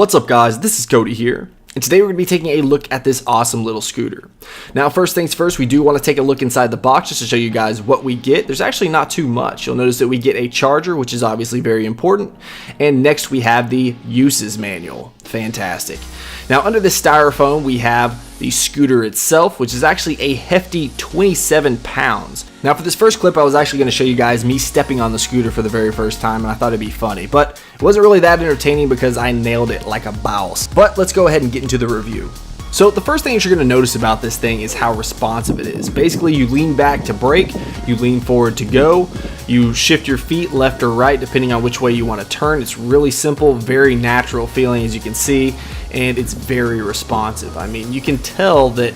What's up guys, this is Cody here, and today we're going to be taking a look at this awesome little scooter. Now first things first, we do want to take a look inside the box just to show you guys what we get. There's actually not too much. You'll notice that we get a charger, which is obviously very important, and next we have the uses manual. Fantastic. Now under this styrofoam we have the scooter itself, which is actually a hefty 27 pounds. Now for this first clip I was actually going to show you guys me stepping on the scooter for the very first time, and I thought it'd be funny, but it wasn't really that entertaining because I nailed it like a boss. But let's go ahead and get into the review. So the first thing that you're going to notice about this thing is how responsive it is. Basically you lean back to brake, you lean forward to go, you shift your feet left or right depending on which way you want to turn. It's really simple, very natural feeling as you can see, and it's very responsive. I mean, you can tell that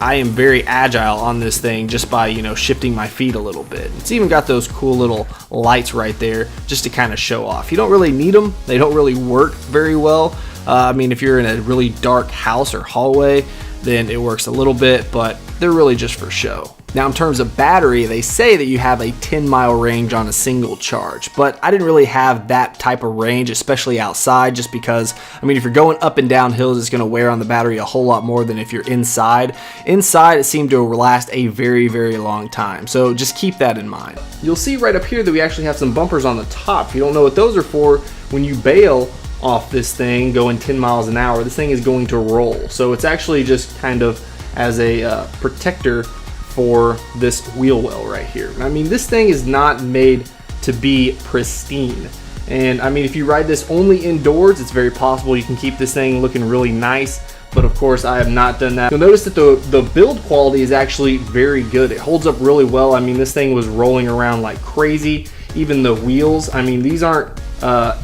I am very agile on this thing just by, shifting my feet a little bit. It's even got those cool little lights right there just to kind of show off. You don't really need them. They don't really work very well. I mean, if you're in a really dark house or hallway, then it works a little bit, but they're really just for show. Now in terms of battery, they say that you have a 10-mile range on a single charge, but I didn't really have that type of range, especially outside, just because, I mean, if you're going up and down hills, it's gonna wear on the battery a whole lot more than if you're inside. Inside, it seemed to last a very, very long time, so just keep that in mind. You'll see right up here that we actually have some bumpers on the top. If you don't know what those are for, when you bail off this thing going 10 miles an hour, this thing is going to roll. So it's actually just kind of as a protector for this wheel well right here. I mean, this thing is not made to be pristine. And I mean, if you ride this only indoors, it's very possible you can keep this thing looking really nice. But of course, I have not done that. You'll notice that the build quality is actually very good. It holds up really well. I mean, this thing was rolling around like crazy. Even the wheels, I mean, these aren't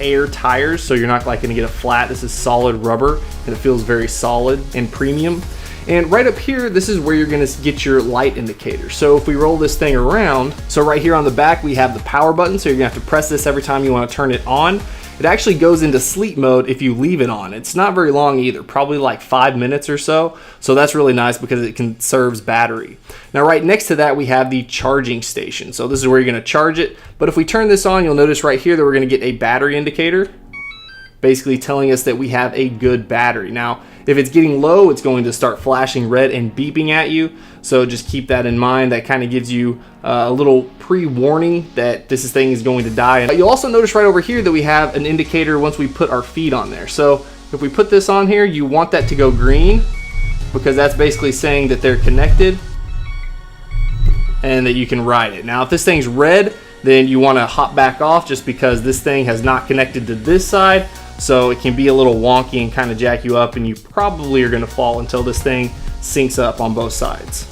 air tires, so you're not like gonna get a flat. This is solid rubber, and it feels very solid and premium. And right up here, this is where you're gonna get your light indicator. So if we roll this thing around, so right here on the back, we have the power button, so you're gonna have to press this every time you wanna turn it on. It actually goes into sleep mode if you leave it on. It's not very long either, probably like 5 minutes or so. So that's really nice because it conserves battery. Now right next to that, we have the charging station. So this is where you're gonna charge it. But if we turn this on, you'll notice right here that we're gonna get a battery indicator, basically telling us that we have a good battery. Now, if it's getting low, it's going to start flashing red and beeping at you. So just keep that in mind. That kind of gives you a little pre-warning that this thing is going to die. And you'll also notice right over here that we have an indicator once we put our feet on there. So if we put this on here, you want that to go green because that's basically saying that they're connected and that you can ride it. Now, if this thing's red, then you want to hop back off just because this thing has not connected to this side. So it can be a little wonky and kind of jack you up, and you probably are going to fall until this thing syncs up on both sides.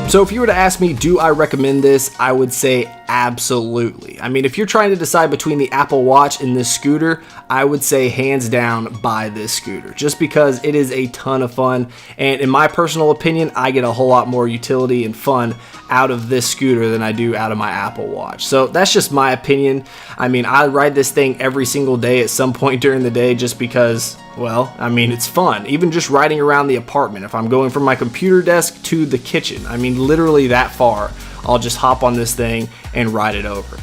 So if you were to ask me, do I recommend this? I would say absolutely. I mean, if you're trying to decide between the Apple Watch and this scooter, I would say hands down buy this scooter just because it is a ton of fun. And in my personal opinion, I get a whole lot more utility and fun out of this scooter than I do out of my Apple Watch. So that's just my opinion. I mean, I ride this thing every single day at some point during the day just because, well, I mean, it's fun. Even just riding around the apartment. If I'm going from my computer desk to the kitchen, I mean, literally that far, I'll just hop on this thing and ride it over.